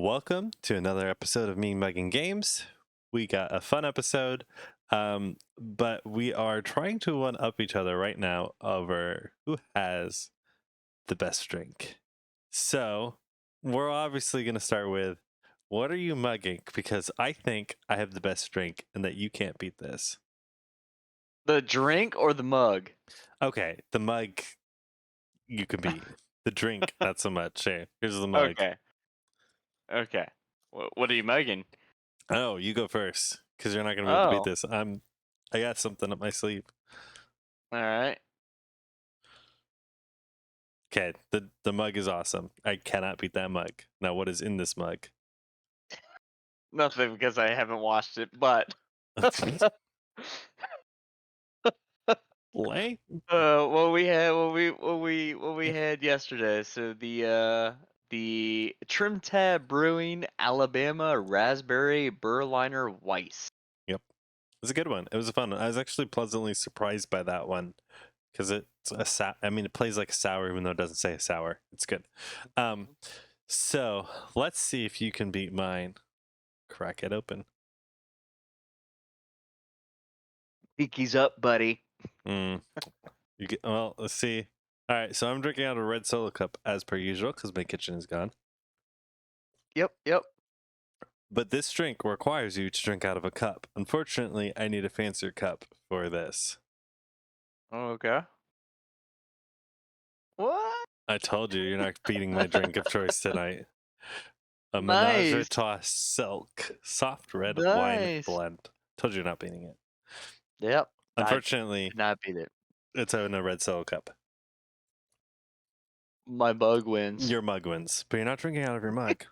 Welcome to another episode of Me Mugging Games. We got a fun episode, but we are trying to one-up each other right now over who has the best drink. So we're obviously going to start with, what are you mugging? Because I think I have the best drink and that you can't beat this. The drink or the mug? Okay, the mug you can beat. The drink, not so much. Hey, here's the mug. Okay. Okay. What are you mugging? Oh, you go first, because you're not going to be able to beat Oh, this. I got something up my sleeve. all right. Okay, the mug is awesome. I cannot beat that mug. Now, what is in this mug? Nothing because I haven't watched it, but Lay? what we had yesterday. So the Trim Tab Brewing Alabama Raspberry Berliner Weiss. Yep, it was a good one. It was a fun one. I was actually pleasantly surprised by that one because it's it plays like a sour even though it doesn't say a sour. It's good. So let's see if you can beat mine. Crack it open. Pinkies up, buddy. You get well. Let's see. All right, so I'm drinking out of a red Solo cup as per usual because my kitchen is gone. Yep. But this drink requires you to drink out of a cup. Unfortunately, I need a fancier cup for this. Okay. What? I told you, you're not beating my drink of choice tonight. A Menage a Nice. Trois Silk Soft Red Wine Nice. Blend. Told you you're not beating it. Yep. I Unfortunately, could not beat it. it's in a red Solo cup. My bug wins. Your mug wins, but you're not drinking out of your mug.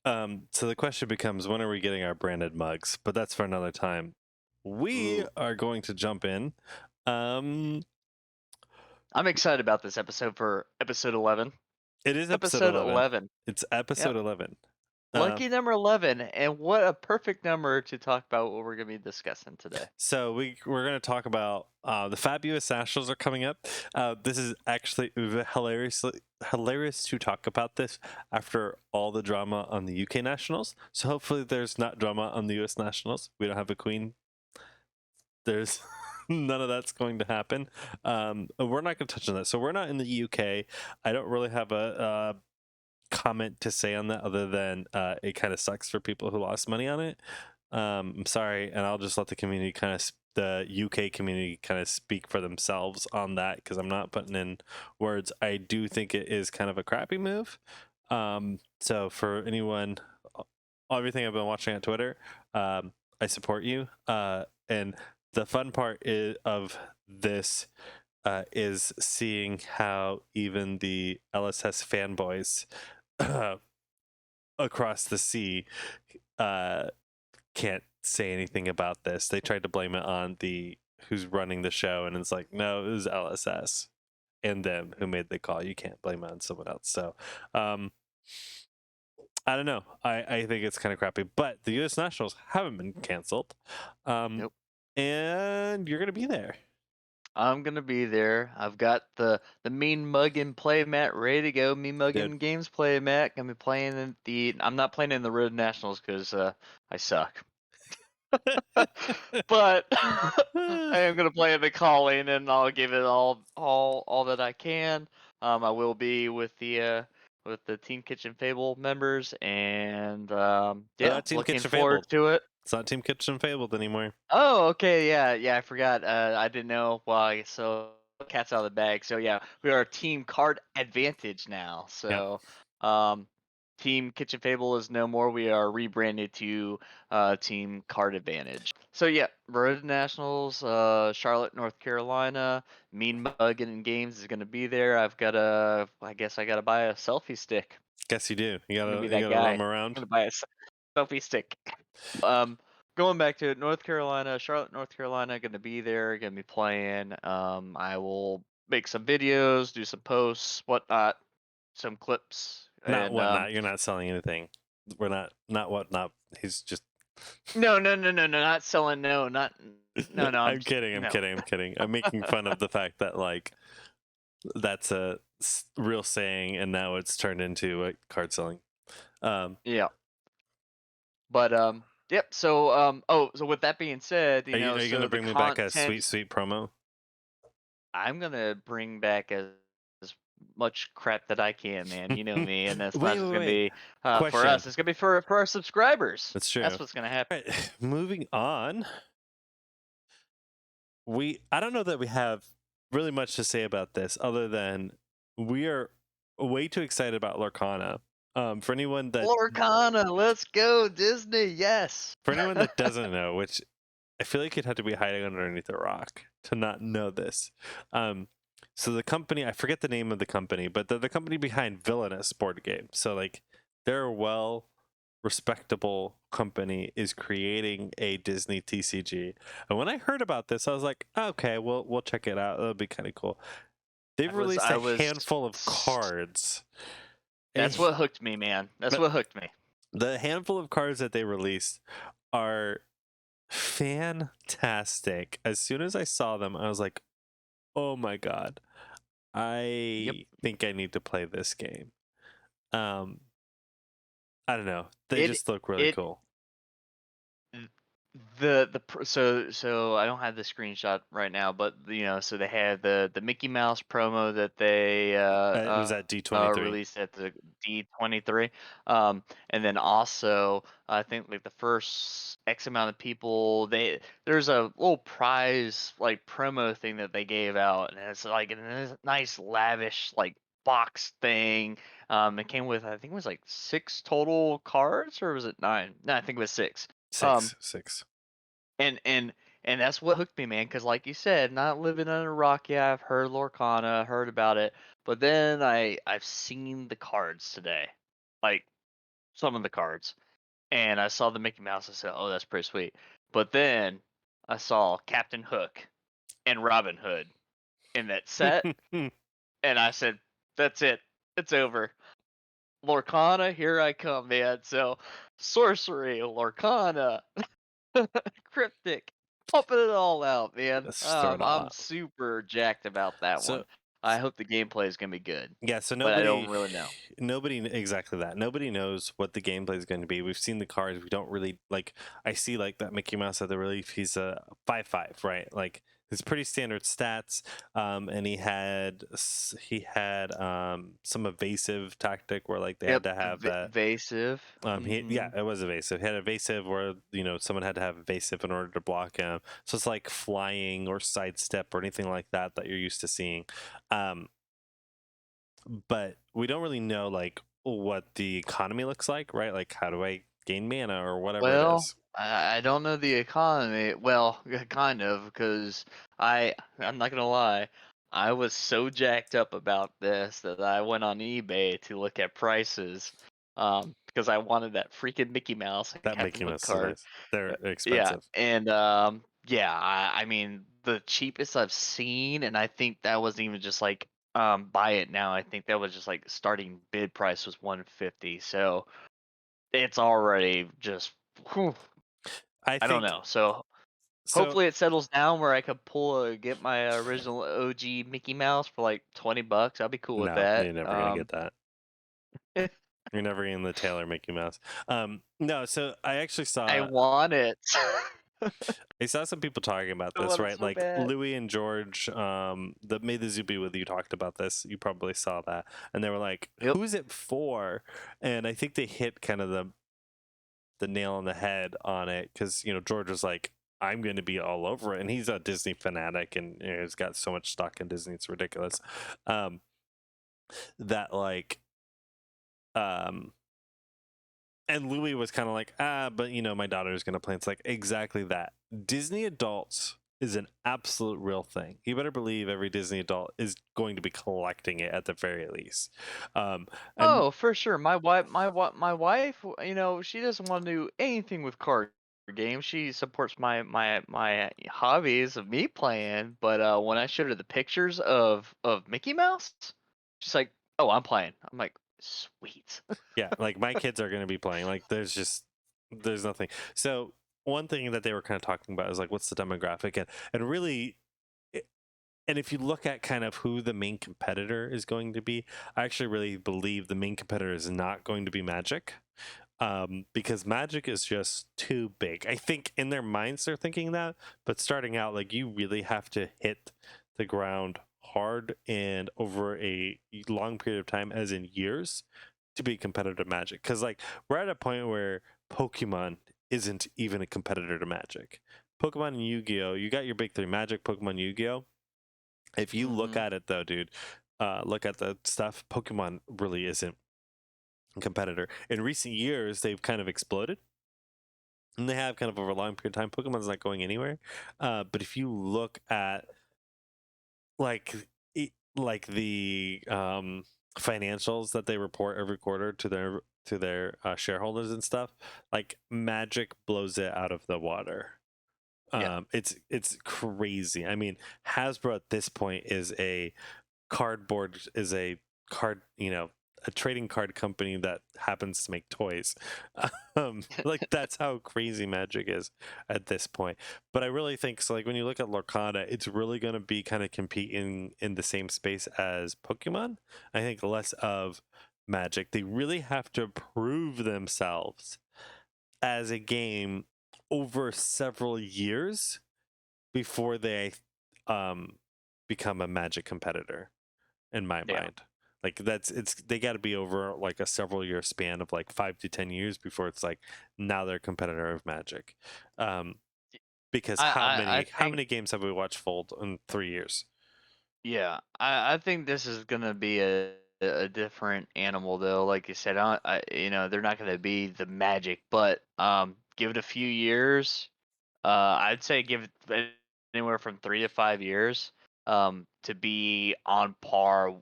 So the question becomes, when are we getting our branded mugs? But that's for another time. We Ooh. are going to jump in. I'm excited about this episode for episode 11. It is episode Episode 11. 11. It's episode Yep. 11. Lucky number 11. And what a perfect number to talk about what we're going to be discussing today. So we're going to talk about the FAB US Nationals are coming up. This is actually hilarious to talk about this after all the drama on the UK Nationals. So hopefully there's not drama on the US Nationals. We don't have a queen. There's none of that's going to happen. We're not going to touch on that. So we're not in the UK. I don't really have a comment to say on that other than it kind of sucks for people who lost money on it. I'm sorry, and I'll just let the UK community kind of speak for themselves on that because I'm not putting in words. I do think it is kind of a crappy move. So for anyone, everything I've been watching on Twitter, I support you. And the fun part of this is seeing how even the LSS fanboys across the sea can't say anything about this. They tried to blame it on who's running the show, and it's like, no, it was LSS and them who made the call. You can't blame it on someone else. So I don't know. I think it's kind of crappy, but the US Nationals haven't been canceled. Nope. And you're gonna be there. I'm going to be there. I've got the Mean Muggin play mat ready to go. Mean Muggin Good. Games play mat. Gonna be playing I'm not playing in the Road Nationals because I suck. But I am gonna play in the calling, and I'll give it all that I can. I will be with the Team Kitchen Fable members, and yeah, Team looking Kitchen forward Fabled. to it. It's not Team Kitchen Fabled anymore. Oh, okay, yeah, I forgot. I didn't know. Well, so cat's out of the bag. So yeah, we are Team Card Advantage now. Yep. So Team Kitchen Fable is no more. We are rebranded to Team Card Advantage. So yeah, Road Nationals, Charlotte, North Carolina. Mean Muggin Games is gonna be there. I guess I gotta buy a selfie stick. Guess you do. You I'm gonna gotta be you that gotta guy. roam I'm around. gonna buy a selfie stick. Going back to North Carolina, Charlotte, North Carolina, gonna be there, gonna be playing. I will make some videos, do some posts, whatnot, some clips, Not and whatnot. You're not selling anything. We're not whatnot. He's just. no, not selling, no, no, I'm kidding. I'm no. kidding. I'm kidding. I'm making fun of the fact that like that's a real saying, and now it's turned into card selling. Yeah. But yep. So so with that being said, Are you so gonna the bring me back a content sweet promo? I'm gonna bring back as much crap that I can, man. You know me, and that's not Wait, just wait, gonna wait. be for Question. us. It's gonna be for our subscribers. That's true. That's what's gonna happen. All right, moving on. I don't know that we have really much to say about this other than we are way too excited about Lorcana. For anyone that Lorcana, let's go Disney. Yes. doesn't know, which I feel like you'd have to be hiding underneath a rock to not know this. So the company, I forget the name of the company, but they're the company behind Villainous board game. So like they're a well respectable company is creating a Disney TCG. And when I heard about this, I was like, okay, we'll check it out. That'll be kind of cool. They've released I a was. handful of cards. That's what hooked me, man. That's what hooked me. The handful of cards that they released are fantastic. As soon as I saw them, I was like, oh my god, Yep. I think I need to play this game. Um, I don't know. They It just look really it cool. so I don't have the screenshot right now, but so they had the Mickey Mouse promo that they It was at D23. released at the D23, and then also I think like the first X amount of people there's a little prize like promo thing that they gave out, and it's like in this nice lavish like box thing. It came with I think it was like 6 total cards, or was it 9? No, I think it was 6. Um, Six. and and and that's what hooked me, man. Because like you said, not living under a rock. Yeah, I've heard Lorcana, heard about it, but then I've seen the cards today, like some of the cards, and I saw the Mickey Mouse. I said, "Oh, that's pretty sweet." But then I saw Captain Hook and Robin Hood in that set, and I said, "That's it. It's over." Lorcana, here I come, man. So sorcery, Lorcana, cryptic, pumping it all out, man. Let's throw it all I'm out. super jacked about that So one. I hope the gameplay is gonna be good, yeah, so but I don't really know. nobody exactly that. Nobody knows what the gameplay is going to be. We've seen the cards. We don't really like. I see like that Mickey Mouse at the relief. He's a 5/5, right? Like his pretty standard stats. And he had some evasive tactic where like they had Yep, to have that. evasive. Yeah, it was evasive. He had evasive where someone had to have evasive in order to block him. So it's like flying or sidestep or anything like that that you're used to seeing. Um, but we don't really know like what the economy looks like, right? Like how do I gain mana or whatever it Well, is. I don't know the economy. Well, kind of, because I'm not gonna lie, I was so jacked up about this that I went on eBay to look at prices, because I wanted that freaking Mickey Mouse and That Captain Mickey Hook Mouse is card. nice. They're Yeah, expensive. and yeah, I mean the cheapest I've seen, and I think that wasn't even just like buy it now. I think that was just like starting bid price was 150. So it's already just. Whew, I I don't think know. So so. hopefully it settles down where I could get my original OG Mickey Mouse for like $20. I'll be cool with No, that. you're never gonna get that. You're never getting the Taylor Mickey Mouse. No, so I actually I saw want it. I saw some people talking about I this, want it right? so Like bad. Louis and George, that made the Zuby with you talked about this. You probably saw that, and they were like, Yep. "Who's it for?" And I think they hit kind of the nail on the head on it because George was like, "I'm going to be all over it," and he's a Disney fanatic, and he's got so much stock in Disney, it's ridiculous. Um, that like, um, and Louis was kind of like, but my daughter's going to play. It's like exactly that. Disney adults is an absolute real thing. You better believe every Disney adult is going to be collecting it at the very least. And Oh, for sure. My wife, she doesn't want to do anything with card games. She supports my hobbies of me playing, but when I showed her the pictures of Mickey Mouse, she's like, "Oh, I'm playing." I'm like, "Sweet." yeah, like my kids are going to be playing. Like there's nothing. So one thing that they were kind of talking about is like what's the demographic and really and if you look at kind of who the main competitor is going to be, I actually really believe the main competitor is not going to be Magic, because Magic is just too big. I think in their minds they're thinking that, but starting out, like, you really have to hit the ground hard and over a long period of time, as in years, to be competitive Magic. Because like we're at a point where Pokemon isn't even a competitor to Magic. Pokemon and Yu-Gi-Oh! You got your big three: Magic, Pokemon, Yu-Gi-Oh! If you look Mm-hmm. at it though, dude, look at the stuff. Pokemon really isn't a competitor. In recent years, they've kind of exploded, and they have kind of over a long period of time. Pokemon's not going anywhere. But if you look at like like the financials that they report every quarter to their shareholders and stuff, like Magic blows it out of the water. Yeah. It's crazy. I mean, Hasbro at this point is a card, a trading card company that happens to make toys. Like that's how crazy Magic is at this point. But I really think so. Like when you look at Lorcana, it's really going to be kind of competing in the same space as Pokemon. I think less of Magic. They really have to prove themselves as a game over several years before they um, become a Magic competitor in my Yeah. mind. Like they got to be over like a several year span of like 5 to 10 years before it's like now they're a competitor of Magic. Um, because I how think many games have we watched fold in 3 years? yeah, I think this is gonna be a different animal though. Like you said, they're not gonna be the Magic, but give it a few years. I'd say give it anywhere from 3 to 5 years to be on par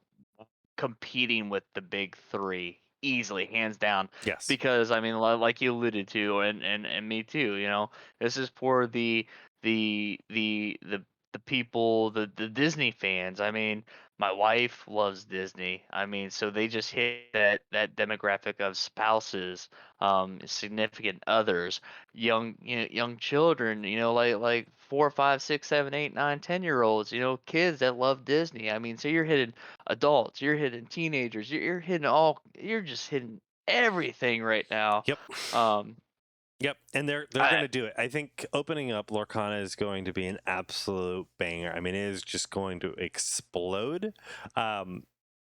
competing with the big three easily, hands down. Yes. Because I mean, like you alluded to, and me too. This is for the the people, the Disney fans. I mean, my wife loves Disney. I mean, so they just hit that demographic of spouses, significant others, young children. Like 4, 5, 6, 7, 8, 9, 10 year olds. Kids that love Disney. I mean, so you're hitting adults, you're hitting teenagers, you're just hitting everything right now. Yep. Um, Yep, and they're going I to do it. I think opening up Lorcana is going to be an absolute banger. I mean, it is just going to explode. Um,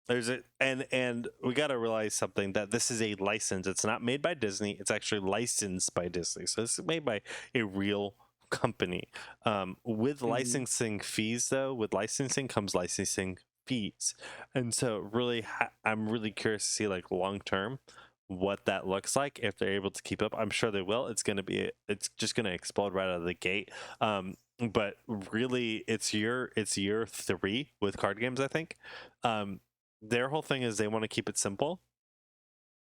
there's a and we got to realize something, that this is a license. It's not made by Disney. It's actually licensed by Disney. So it's made by a real company. With Mhm. licensing fees, though, with licensing comes licensing fees, and so really, I'm really curious to see like long term what that looks like if they're able to keep up. I'm sure they will. It's just going to explode right out of the gate. But really, it's year three with card games, I think. Their whole thing is they want to keep it simple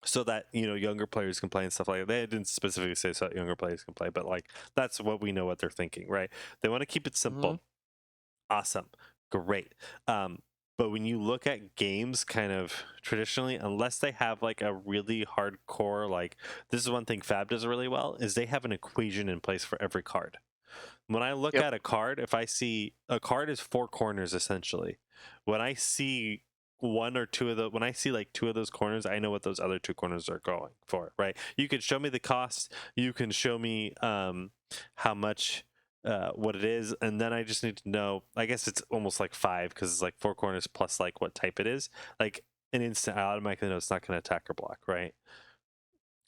so that younger players can play and stuff like that. They didn't specifically say so that younger players can play, but like that's what we know what they're thinking, right? They want to keep it Mhm. simple. Awesome, great. But when you look at games kind of traditionally, unless they have like a really hardcore, like, this is one thing FAB does really well, is they have an equation in place for every card. When I look Yep. at a card, if I see a card is four corners essentially. When I see when I see like two of those corners, I know what those other two corners are going for, right? You can show me the cost, you can show me how much what it is, and then I just need to know. I guess it's almost like five because it's like four corners plus like what type it is. Like an instant, I automatically know it's not going to attack or block, right?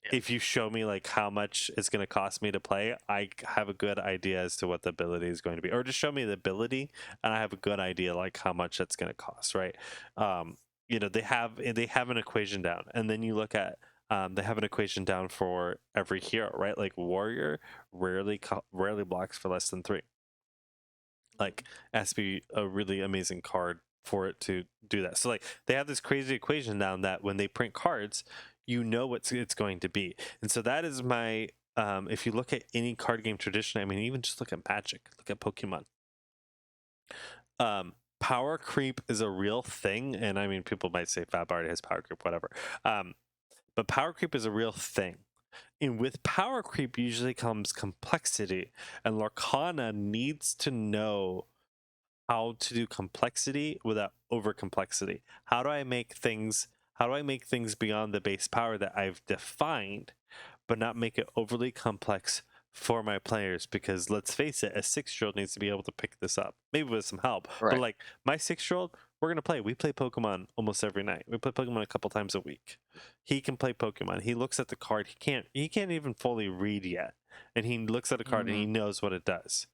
Yeah. If you show me like how much it's going to cost me to play, I have a good idea as to what the ability is going to be, or just show me the ability, and I have a good idea like how much it's going to cost, right? They have an equation down, and then you look at they have an equation down for every hero, right? Like Warrior rarely blocks for less than three. Like, it has to be a really amazing card for it to do that. So like they have this crazy equation down that when they print cards, you know what it's going to be. And so that is my if you look at any card game tradition, I mean, even just look at Magic, look at Pokemon. Power creep is a real thing, and I mean, people might say Fab already has power creep, whatever. But power creep is a real thing. And with power creep usually comes complexity, and Lorcana needs to know how to do complexity without over complexity. How do I make things beyond the base power that I've defined, but not make it overly complex for my players? Because let's face it, a 6-year-old needs to be able to pick this up, maybe with some help. But Right. like my 6-year-old, we play Pokemon almost every night. We play Pokemon a couple times a week. He can play Pokemon. He looks at the card. He can't even fully read yet. And he looks at a card and he Mhm. knows what it does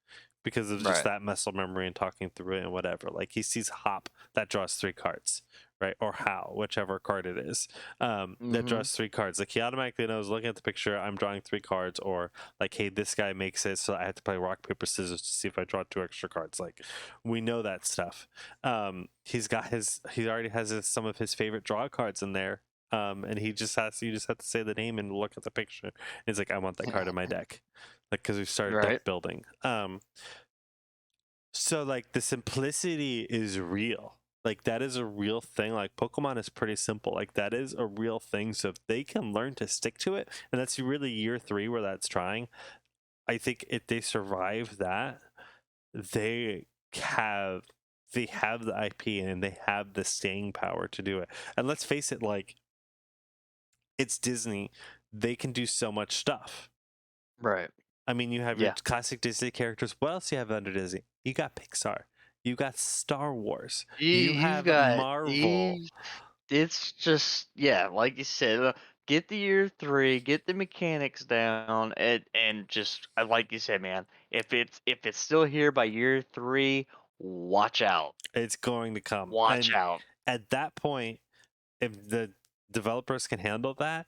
because of just Right. that muscle memory and talking through it and whatever. Like he sees Hop that draws 3 cards, right? Or How, whichever card it is, that Mhm. draws 3 cards. Like he automatically knows, looking at the picture, I'm drawing 3 cards, or like, hey, this guy makes it, so I have to play rock paper scissors to see if I draw 2 extra cards. Like we know that stuff. He already has some of his favorite draw cards in there. And you just have to say the name and look at the picture. He's like, I want that card in my deck, like because we've started deck Right. building. So like the simplicity is real. Like that is a real thing. Like Pokemon is pretty simple. Like that is a real thing. So if they can learn to stick to it, and that's really year 3 where that's trying, I think if they survive that, they have they have the IP and they have the staying power to do it. And let's face it, like it's Disney. They can do so much stuff. Right. I mean, you have your Yeah. classic Disney characters. What else do you have under Disney? You got Pixar. You got Star Wars. You You've have got Marvel. you it's just yeah, like you said, get the year 3, get the mechanics down, and just like you said, man, if it's still here by year 3, watch out. It's going to come. Watch And out. at that point, if the developers can handle that,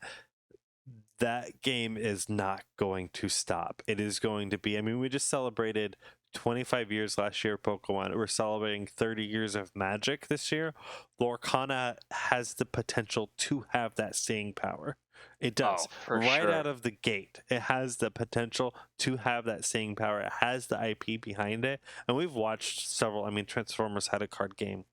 that game is not going to stop. It is going to be, I mean, we just celebrated 25 years last year, Pokemon. We're celebrating 30 years of Magic this year. Lorcana has the potential to have that staying power. It Oh, does. for Right out sure. of the gate, it has the potential to have that staying power. It has the IP behind it. And we've watched several, I mean, Transformers had a card game.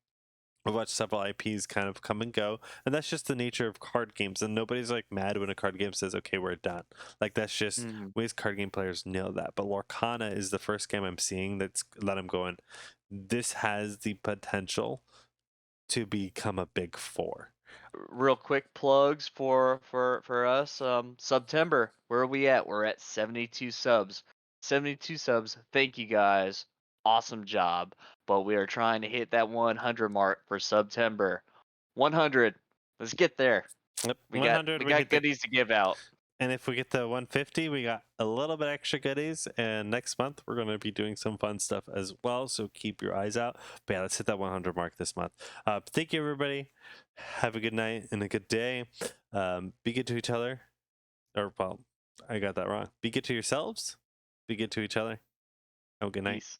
We've watched several IPs kind of come and go, and that's just the nature of card games. And nobody's like mad when a card game says, "Okay, we're done." Like that's just Mhm. we as card game players know that. But Lorcana is the first game I'm seeing that I'm going. This has the potential to become a big 4. Real quick plugs for us. September, where are we at? We're at 72 subs. 72 subs. Thank you guys. Awesome job. But we are trying to hit that 100 mark for September. 100. Let's get there. Yep, We got 100. we We got hit the goodies to give out. And if we get to 150, we got a little bit extra goodies. And next month, we're going to be doing some fun stuff as well. So keep your eyes out. But yeah, let's hit that 100 mark this month. Thank you, everybody. Have a good night and a good day. Be good to each other. Or, well, I got that wrong. Be good to yourselves. Be good to each other. Have a good night. Peace.